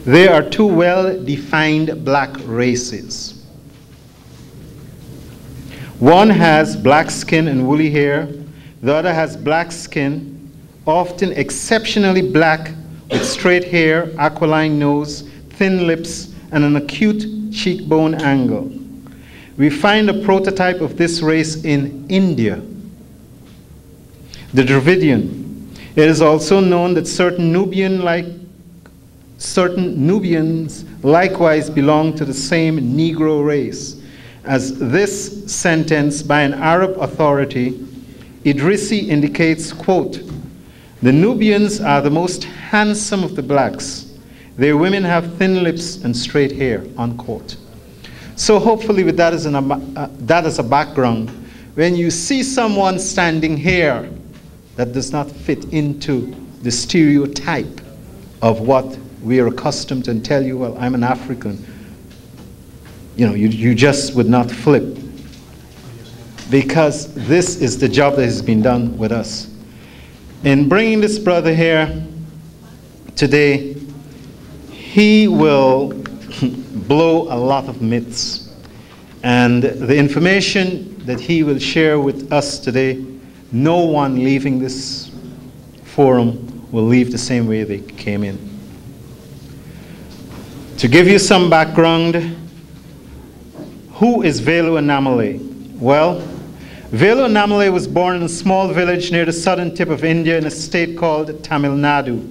There are two well-defined black races. One has black skin and woolly hair. The other has black skin, often exceptionally black, with straight hair, aquiline nose, thin lips, and an acute cheekbone angle. We find a prototype of this race in India, the Dravidian. It is also known that certain Nubians likewise belong to the same Negro race, as this sentence by an Arab authority, Idrisi, indicates, quote, "The Nubians are the most handsome of the blacks. Their women have thin lips and straight hair," unquote. So hopefully with that as a background, when you see someone standing here that does not fit into the stereotype of what we are accustomed to and tell you, well, I'm an African, you just would not flip. Because this is the job that has been done with us. In bringing this brother here today, he will blow a lot of myths. And the information that he will share with us today, no one leaving this forum will leave the same way they came in. To give you some background, who is Velu Annamalai? Well, Velu Annamalai was born in a small village near the southern tip of India in a state called Tamil Nadu.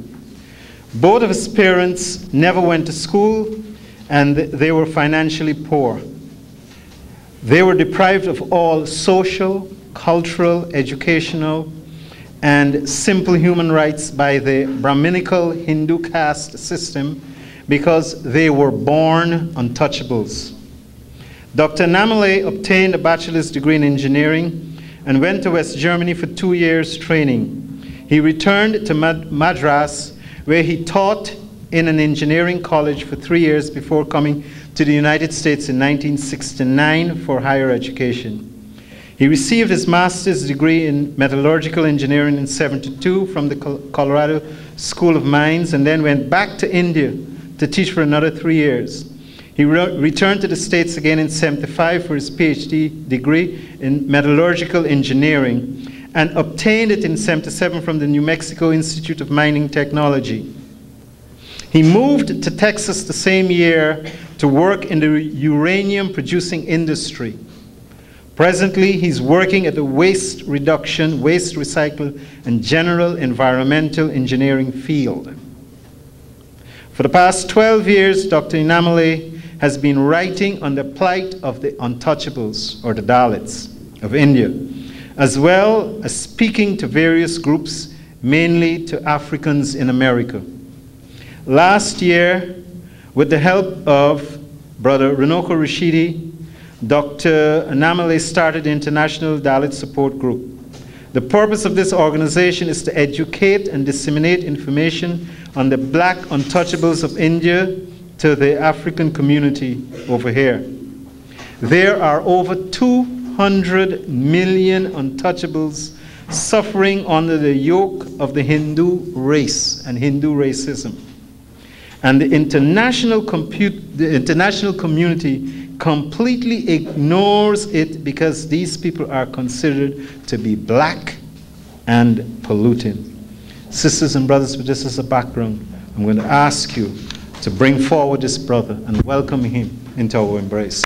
Both of his parents never went to school, and they were financially poor. They were deprived of all social, cultural, educational, and simple human rights by the Brahminical Hindu caste system because they were born untouchables. Dr. Annamalai obtained a bachelor's degree in engineering and went to West Germany for 2 years training. He returned to Madras, where he taught in an engineering college for 3 years before coming to the United States in 1969 for higher education. He received his master's degree in metallurgical engineering in 1972 from the Colorado School of Mines, and then went back to India to teach for another 3 years. He returned to the States again in 1975 for his PhD degree in metallurgical engineering and obtained it in 1977 from the New Mexico Institute of Mining Technology. He moved to Texas the same year to work in the uranium producing industry. Presently, he's working at the waste reduction, waste recycle, and general environmental engineering field. For the past 12 years, Dr. Annamalai has been writing on the plight of the untouchables, or the Dalits, of India, as well as speaking to various groups, mainly to Africans in America. Last year, with the help of Brother Runoko Rashidi, Dr. Annamalai started the International Dalit Support Group. The purpose of this organization is to educate and disseminate information on the black untouchables of India to the African community over here. There are over 200 million untouchables suffering under the yoke of the Hindu race and Hindu racism. And the international community completely ignores it because these people are considered to be black and polluting. Sisters and brothers, with this as a background, I'm going to ask you to bring forward this brother and welcome him into our embrace.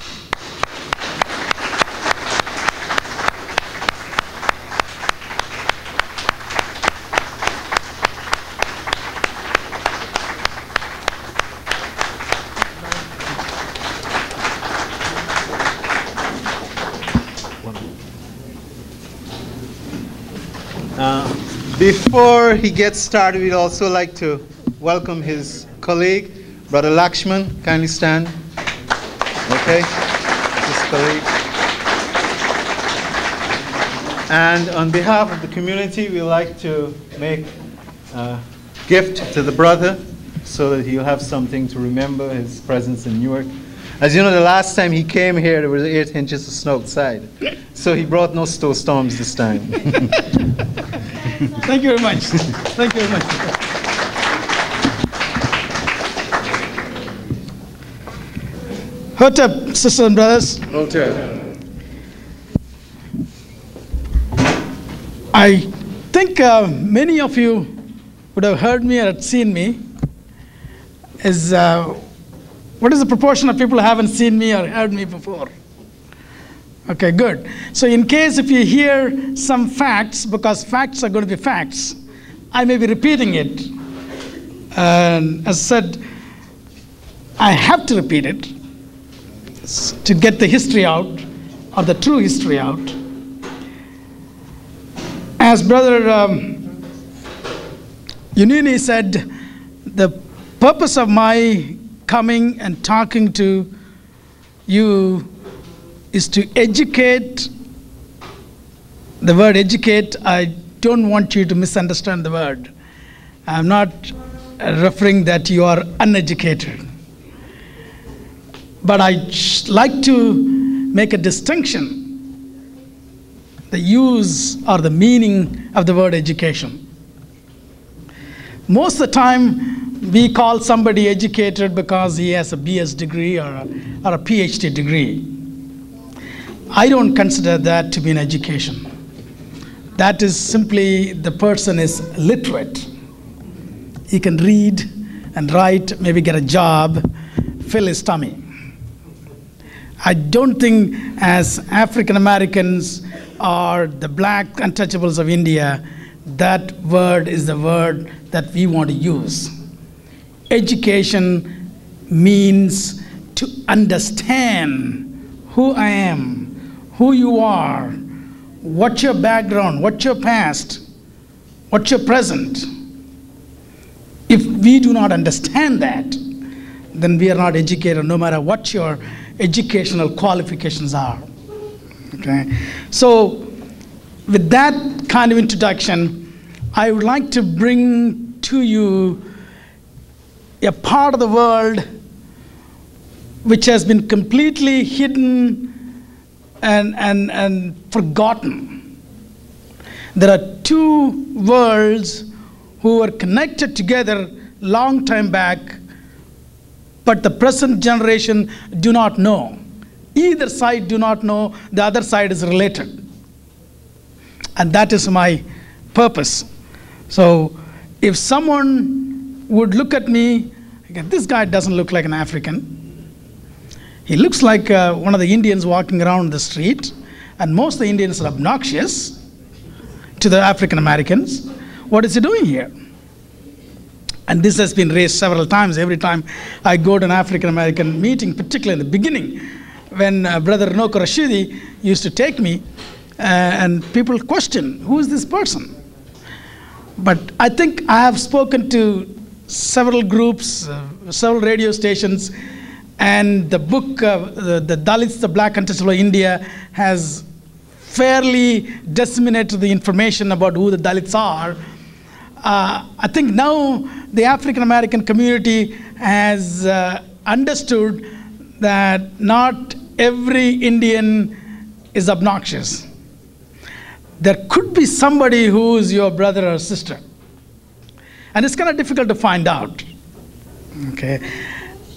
Before he gets started, we'd also like to welcome his colleague, Brother Lakshman. Kindly stand. Okay, his colleague. And on behalf of the community, we'd like to make a gift to the brother so that he'll have something to remember his presence in Newark. As you know, the last time he came here, there was 8 inches of snow outside. So he brought no snowstorms this time. Thank you very much. Thank you very much. Hotep, sisters and brothers. Hotep. I think many of you would have heard me or had seen me. What is the proportion of people who haven't seen me or heard me before? Okay, good. So in case if you hear some facts, because facts are going to be facts, I may be repeating it. And as said, I have to repeat it to get the history out, or the true history out. As Brother Unini said, the purpose of my coming and talking to you is to educate. The word educate, I don't want you to misunderstand the word. I'm not referring that you are uneducated. But I like to make a distinction, the use or the meaning of the word education. Most of the time, we call somebody educated because he has a BS degree or a PhD degree. I don't consider that to be an education. That is simply the person is literate. He can read and write, maybe get a job, fill his tummy. I don't think as African Americans or the black untouchables of India, that word is the word that we want to use. Education means to understand who I am, who you are, what's your background, what's your past, what's your present. If we do not understand that, then we are not educated, no matter what your educational qualifications are. Okay? So, with that kind of introduction, I would like to bring to you a part of the world which has been completely hidden and forgotten. There are two worlds who were connected together long time back, but the present generation do not know. Either side do not know the other side is related. And that is my purpose. So if someone would look at me, this guy doesn't look like an African. He looks like one of the Indians walking around the street, and most of the Indians are obnoxious to the African Americans. What is he doing here? And this has been raised several times. Every time I go to an African American meeting, particularly in the beginning, when Brother Noko Rashidi used to take me, and people question, who is this person? But I think I have spoken to several groups, several radio stations, and the book, the Dalits, the Black Untouchable of India, has fairly disseminated the information about who the Dalits are. I think now the African American community has understood that not every Indian is obnoxious. There could be somebody who is your brother or sister. And it's kind of difficult to find out. Okay?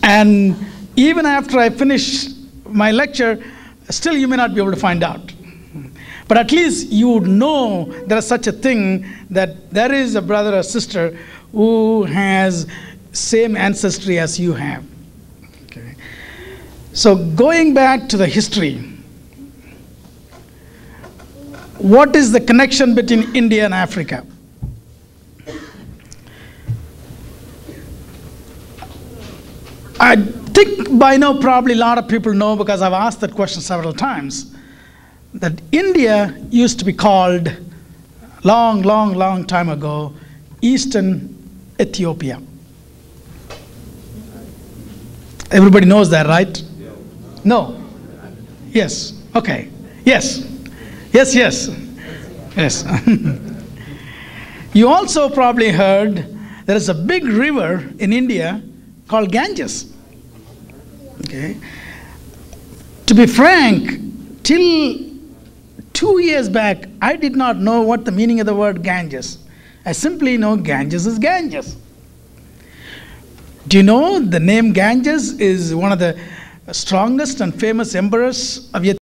And even after I finish my lecture, still you may not be able to find out. But at least you would know there is such a thing, that there is a brother or sister who has same ancestry as you have. Okay. So going back to the history, what is the connection between India and Africa? I think by now probably a lot of people know, because I've asked that question several times, that India used to be called long time ago Eastern Ethiopia. Everybody knows that, right? No? Yes. Okay. Yes. Yes. You also probably heard there is a big river in India called Ganges. Okay. To be frank, till 2 years back, I did not know what the meaning of the word Ganges. I simply know Ganges is Ganges. Do you know the name Ganges is one of the strongest and famous emperors of